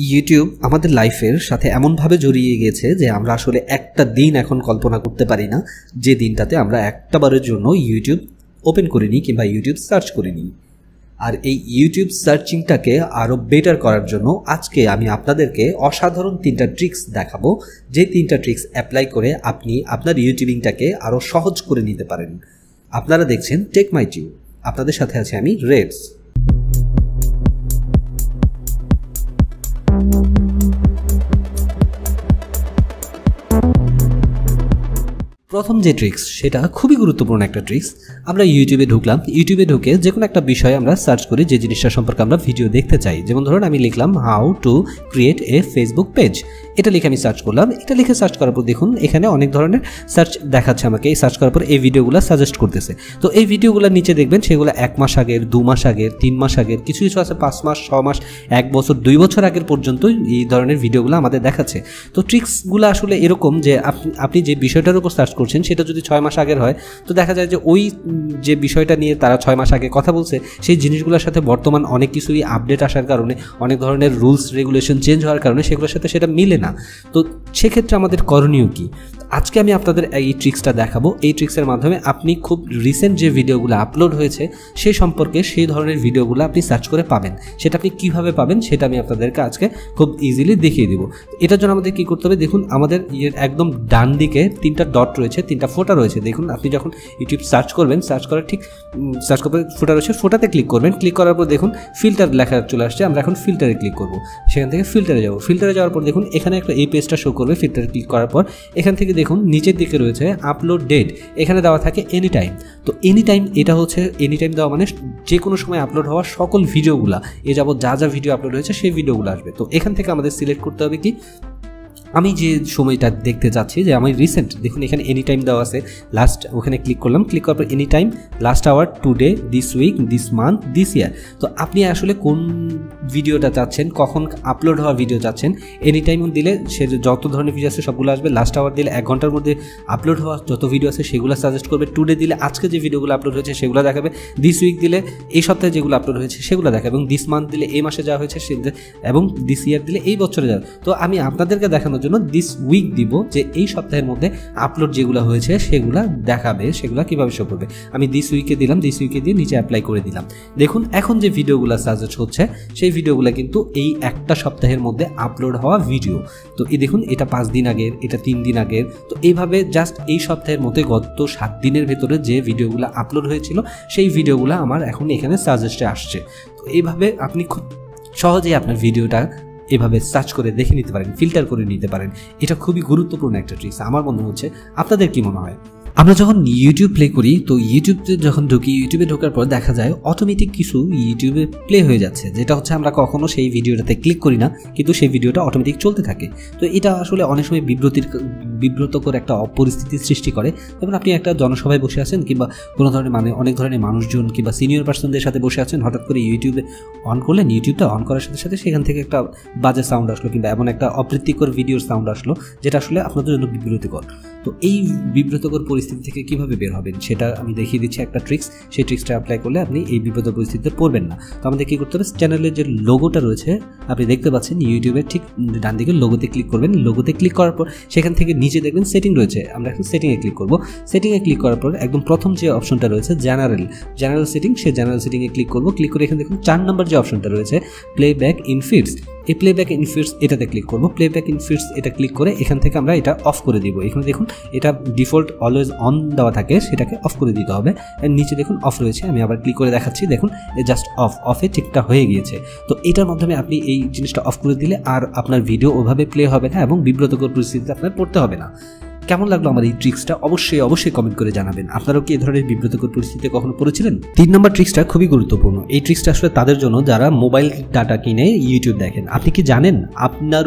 YouTube আমাদের লাইফের সাথে এমনভাবে জড়িয়ে গেছে যে আমরা আসলে একটা দিন এখন কল্পনা করতে পারি না যে দিনটাতে আমরা একটাবারের জন্য ইউটিউব ওপেন করিনি কিংবা ইউটিউব সার্চ করিনি। আর এই ইউটিউব সার্চিংটাকে আরও বেটার করার জন্য আজকে আমি আপনাদেরকে অসাধারণ 3টা ট্রিক্স দেখাবো, যে 3টা ট্রিক্স অ্যাপ্লাই করে আপনি আপনার ইউটিউবিংটাকে আরও সহজ করে নিতে পারেন। আপনারা দেখছেন টেকমাই টিউন, আপনাদের সাথে আছে আমি রেডস। প্রথম যে ট্রিক্স সেটা খুবই গুরুত্বপূর্ণ একটা ট্রিক্স। আমরা ইউটিউবে ঢুকলাম, ইউটিউবে ঢুকে যে কোনো একটা বিষয়ে আমরা সার্চ করি যে জিনিসটা সম্পর্কে আমরা ভিডিও দেখতে চাই। যেমন ধরুন আমি লিখলাম how to create a Facebook page, এটা লিখে আমি সার্চ করলাম। এটা লিখে সার্চ করার পর দেখুন এখানে অনেক ধরনের সার্চ দেখাচ্ছে আমাকে। এই সার্চ করার পর এই ভিডিওগুলো সাজেস্ট করতেছে। তো এই ভিডিওগুলোর নিচে দেখবেন সেগুলো 1 মাস আগের, 2 মাস আগের, 3 মাস আগের, কিছু কিছু আছে 5 মাস, 6 মাস, 1 বছর, 2 বছর আগের পর্যন্ত এই ধরনের ভিডিওগুলো আমাদের দেখাচ্ছে। তো ট্রিক্সগুলো আসলে এরকম যে আপনি যে বিষয়টার উপর সার্চ করছেন সেটা যদি 6 মাস আগের হয় তো দেখা যায় যে ওই যে বিষয়টা নিয়ে তারা 6 মাস আগে কথা বলছে সেই জিনিসগুলোর সাথে বর্তমান অনেক কিছুই আপডেট আসার কারণে, অনেক ধরনের রুলস রেগুলেশন চেঞ্জ হওয়ার কারণে সেগুলোর সাথে সেটা মিলে না। তো সেক্ষেত্রে আমাদের করণীয় কি? আজকে আমি আপনাদের এই ট্রিক্সটা দেখাবো। এই ট্রিক্সের মাধ্যমে আপনি খুব রিসেন্ট যে ভিডিওগুলো আপলোড হয়েছে সেই সম্পর্কে সেই ধরনের ভিডিওগুলো আপনি সার্চ করে পাবেন। সেটা আপনি কিভাবে পাবেন সেটা আমি আপনাদেরকে আজকে খুব ইজিলি দেখিয়ে দিব। এটার জন্য আমাদের কি করতে হবে, দেখুন আমাদের একদম ডান দিকে 3টা ডট রয়েছে, 3টা ফোঁটা রয়েছে। দেখুন আপনি যখন ইউটিউব সার্চ করবেন, সার্চ করার ঠিক সার্চ করবেন ফোঁটা রয়েছে, ফোঁটাতে ক্লিক করবেন। ক্লিক করার পর দেখুন ফিল্টার লেখা চলে আসছে। আমরা এখন ফিল্টারে ক্লিক করব। সেখান থেকে ফিল্টারে যাব। ফিল্টারে যাওয়ার পর দেখুন এখানে একটা এই পেজটা শো করবে। ফিল্টারে ক্লিক করার পর এখান থেকে দেখুন নিচের দিকে রয়েছে আপলোড ডেট, এখানে দেওয়া থাকে এনি টাইম। তো এনি টাইম, এটা হচ্ছে এনি টাইম দেওয়া মানে যে কোনো সময় আপলোড হওয়া সকল ভিডিওগুলো, এ যাবত যা যা ভিডিও আপলোড হয়েছে সেই ভিডিওগুলো আসবে। তো এখান থেকে আমাদের সিলেক্ট করতে হবে কি আমি যে সময়টা দেখতে চাচ্ছি, যে আমি রিসেন্ট দেখুন এখানে এনি টাইম দেওয়া আছে। লাস্ট ওখানে ক্লিক করলাম, ক্লিক করার পর any time, last hour, today, this week, this month, this year. তো আপনি আসলে কোন ভিডিওটা চাচ্ছেন, কখন আপলোড হওয়া ভিডিও চাচ্ছেন। এনি টাইম দিলে সে যত ধরনের ভিডিও আছে সবগুলো আসবে। লাস্ট আওয়ার দিলে 1 ঘন্টার মধ্যে আপলোড হওয়া যত ভিডিও আছে সেগুলো সাজেস্ট করবে। টুডে দিলে আজকে যে ভিডিওগুলো আপলোড হয়েছে সেগুলো দেখাবে। দিস উইক দিলে এই সপ্তাহে যেগুলো আপলোড হয়েছে সেগুলো দেখাবে, এবং দিস মান্থ দিলে এই মাসে যা হয়েছে এবং দিস ইয়ার দিলে এই বছরে যা। তো আমি আপনাদেরকে দেখানোর জন্য দিস উইক দিব, যে এই সপ্তাহের মধ্যে আপলোড যেগুলো হয়েছে সেগুলো দেখাবে, সেগুলো কীভাবে শো করবে। আমি দিস উইকে দিলাম, দিস উইকে দিয়ে নিচে অ্যাপ্লাই করে দিলাম। দেখুন এখন যে ভিডিওগুলো সাজেস্ট হচ্ছে সেই ভিডিওগুলো কিন্তু এই একটা সপ্তাহের মধ্যে আপলোড হওয়া ভিডিও। তো এই দেখুন এটা 5 দিন আগের, এটা 3 দিন আগের। তো এইভাবে জাস্ট এই সপ্তাহের মধ্যে গত 7 দিনের ভেতরে যে ভিডিওগুলো আপলোড হয়েছিল সেই ভিডিওগুলো আমার এখন এখানে সাজেস্টে আসছে। তো এইভাবে আপনি খুব সহজেই আপনার ভিডিওটা এভাবে সার্চ করে দেখে নিতে পারেন, ফিল্টার করে নিতে পারেন। এটা খুবই গুরুত্বপূর্ণ একটা ট্রিক্স আমার মনে হচ্ছে। আপনাদের কি মনে হয়? আমরা যখন ইউটিউব প্লে করি, তো ইউটিউবে যখন ঢুকি, ইউটিউবে ঢোকার পর দেখা যায় অটোমেটিক কিছু ইউটিউবে প্লে হয়ে যাচ্ছে, যেটা হচ্ছে আমরা কখনো সেই ভিডিওটাতে ক্লিক করি না কিন্তু সেই ভিডিওটা অটোমেটিক চলতে থাকে। তো এটা আসলে অনেক সময় বিব্রতকর একটা পরিস্থিতির সৃষ্টি করে। যেমন আপনি একটা জনসভায় বসে আছেন কিংবা কোনো ধরনের অনেক ধরনের মানুষজন কিংবা সিনিয়র পার্সনদের সাথে বসে আছেন, হঠাৎ করে ইউটিউবে অন করলেন, ইউটিউবটা অন করার সাথে সাথে সেখান থেকে একটা বাজে সাউন্ড আসলো কিংবা এমন একটা অপ্রীতিকর ভিডিওর সাউন্ড আসলো যেটা আসলে আপনাদের জন্য বিব্রতকর। তো এই বিব্রতকর পরিস্থিতি থেকে কিভাবে বের হবেন সেটা আমি দেখিয়ে দিচ্ছি একটা ট্রিক্স। সেই ট্রিক্সটা অ্যাপ্লাই করলে আপনি এই বিব্রত পরিস্থিতিতে পড়বেন না। তো আমাদের কী করতে হবে, চ্যানেলের যে লোগোটা রয়েছে আপনি দেখতে পাচ্ছেন ইউটিউবের ঠিক ডান দিকে লোগোতে ক্লিক করবেন। লোগোতে ক্লিক করার পর সেখান থেকে নিচে দেখবেন সেটিং রয়েছে। আমরা এখন সেটিংয়ে ক্লিক করব। সেটিংয়ে ক্লিক করার পর একদম প্রথম যে অপশনটা রয়েছে জেনারেল সেটিং, সেই জেনারেল সেটিংয়ে ক্লিক করব। ক্লিক করে এখানে দেখুন 4 নম্বর যে অপশনটা রয়েছে প্লেব্যাক ইন ফিডস, এই প্লেব্যাক ইন ফিডস এটাতে ক্লিক করব। প্লেব্যাক ইন ফিডস এটা ক্লিক করে এখান থেকে আমরা এটা অফ করে দিব। এখানে দেখুন এটা ডিফল্ট অলওয়েজ অন দেওয়া থাকে, সেটাকে অফ করে দিতে হবে। নিচে দেখুন অফ রয়েছে, আমি আবার ক্লিক করে দেখাচ্ছি। দেখুন জাস্ট অফে ঠিকঠাক হয়ে গিয়েছে। তো এটার মাধ্যমে আপনি এই জিনিসটা অফ করে দিলে আর আপনার ভিডিও ওভাবে প্লে হবে না এবং বিব্রতকর পরিস্থিতিতে আপনার পড়তে হবে না। কেমন লাগলো আমার এই ট্রিক্সটা অবশ্যই কমেন্ট করে জানাবেন। আপনারাও কি এই ধরনের বিব্রতকর পরিস্থিতিতে কখনো পড়েছিলেন? 3 নম্বর ট্রিক্সটা খুবই গুরুত্বপূর্ণ। এই ট্রিক্সটা আসলে তাদের জন্য যারা মোবাইল ডাটা কিনে ইউটিউব দেখেন। আপনি কি জানেন আপনার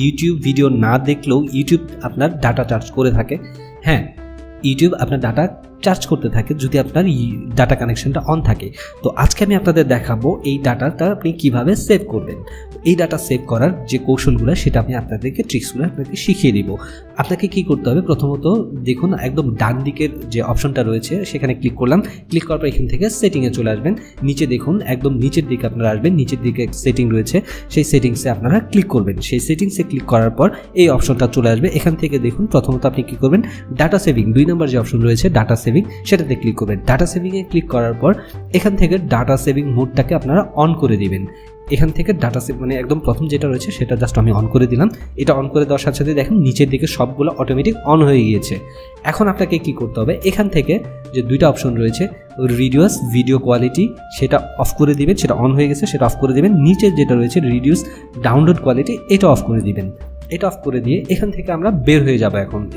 ইউটিউব ভিডিও না দেখলেও ইউটিউব আপনার ডাটা চার্জ করে থাকে? হ্যাঁ, ইউটিউব আপনার ডাটা চার্জ করতে থাকে যদি আপনার ডাটা কানেকশনটা অন থাকে। তো আজকে আমি আপনাদের দেখাবো এই ডাটাটা আপনি কিভাবে সেভ করবেন। এই ডাটা সেভ করার যে কৌশলগুলো সেটা আমি আপনাদেরকে ট্রিক্সগুলো আপনাকে শিখিয়ে দিব। আপনাকে কি করতে হবে, প্রথমত দেখুন একদম ডান দিকের যে অপশনটা রয়েছে সেখানে ক্লিক করলাম। ক্লিক করার পর এখান থেকে সেটিংয়ে চলে আসবেন। নিচে দেখুন একদম নিচের দিকে আপনারা আসবেন, নিচের দিকে সেটিং রয়েছে, সেই সেটিংসে আপনারা ক্লিক করবেন। সেই সেটিংসে ক্লিক করার পর এই অপশনটা চলে আসবে। এখান থেকে দেখুন প্রথমত আপনি কি করবেন, ডাটা সেভিং 2 নম্বর যে অপশন রয়েছে ডাটা সেভিং, সেটাতে ক্লিক করবেন। ডাটা সেভিংয়ে ক্লিক করার পর এখান থেকে ডাটা সেভিং মোডটাকে আপনারা অন করে দিবেন। এখান থেকে ডাটা সেভ মানে একদম প্রথম যেটা রয়েছে সেটা জাস্ট আমি অন করে দিলাম। এটা অন করে দেওয়ার সাথে সাথে দেখেন নিচের দিকে সবগুলো অটোমেটিক অন হয়ে গিয়েছে। এখন আপনাকে কি করতে হবে, এখান থেকে যে 2টা অপশন রয়েছে রিডিউস ভিডিও কোয়ালিটি সেটা অফ করে দিবেন, সেটা অন হয়ে গেছে সেটা অফ করে দিবেন। নিচের যেটা রয়েছে রিডিউস ডাউনলোড কোয়ালিটি এটা অফ করে দিবেন। এটা অফ করে দিয়ে এখান থেকে আমরা বের হয়ে যাব।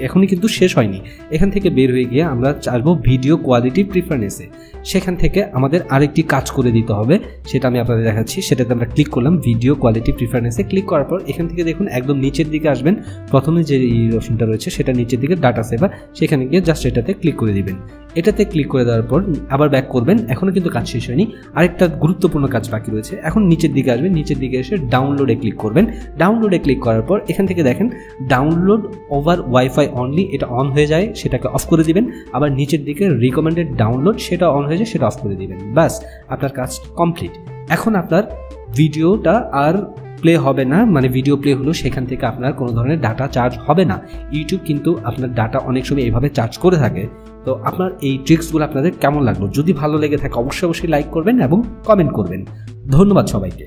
এখনই কিন্তু শেষ হয়নি। এখান থেকে বের হয়ে গিয়ে আমরা আসবো ভিডিও কোয়ালিটি প্রিফারেন্সে। সেখান থেকে আমাদের আরেকটি কাজ করে দিতে হবে, সেটা আমি আপনাদের দেখাচ্ছি। সেটাতে আমরা ক্লিক করলাম ভিডিও কোয়ালিটি প্রিফারেন্সে। ক্লিক করার পর এখান থেকে দেখুন একদম নিচের দিকে আসবেন, প্রথমে যে অপশনটা রয়েছে সেটা নিচের দিকে ডাটা সেভার, সেখানে গিয়ে জাস্ট এটাতে ক্লিক করে দিবেন। এটাতে ক্লিক করে দেওয়ার পর আবার ব্যাক করবেন। এখনও কিন্তু কাজ শেষ হয়নি, আরেকটা গুরুত্বপূর্ণ কাজ বাকি রয়েছে। এখন নিচের দিকে আসবেন, নিচের দিকে এসে ডাউনলোডে ক্লিক করবেন। ডাউনলোডে ক্লিক করার পর এখান থেকে দেখেন ডাউনলোড ওভার ওয়াইফাই অনলি এটা অন হয়ে যায়, সেটাকে অফ করে দিবেন। আবার নিচের দিকে রিকমেন্ডেড ডাউনলোড সেটা অন হয়ে যায়, সেটা অফ করে দিবেন। ব্যাস আপনার কাজ কমপ্লিট। এখন আপনার ভিডিওটা আর প্লে হবে না, মানে ভিডিও প্লে হলো সেখান থেকে আপনার কোনো ধরনের ডাটা চার্জ হবে না। ইউটিউব কিন্তু আপনার ডাটা অনেক সময় এভাবে চার্জ করে থাকে। তো আপনার এই ট্রিক্সগুলো আপনাদের কেমন লাগলো? যদি ভালো লেগে থাকে অবশ্যই লাইক করবেন এবং কমেন্ট করবেন। ধন্যবাদ সবাইকে।